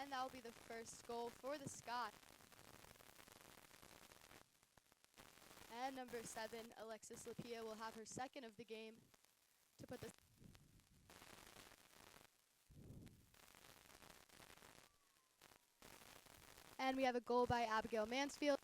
And that will be the first goal for the Scott. And number 7, Alexis Lapia, will have her second of the game to put the... And we have a goal by Abigail Mansfield.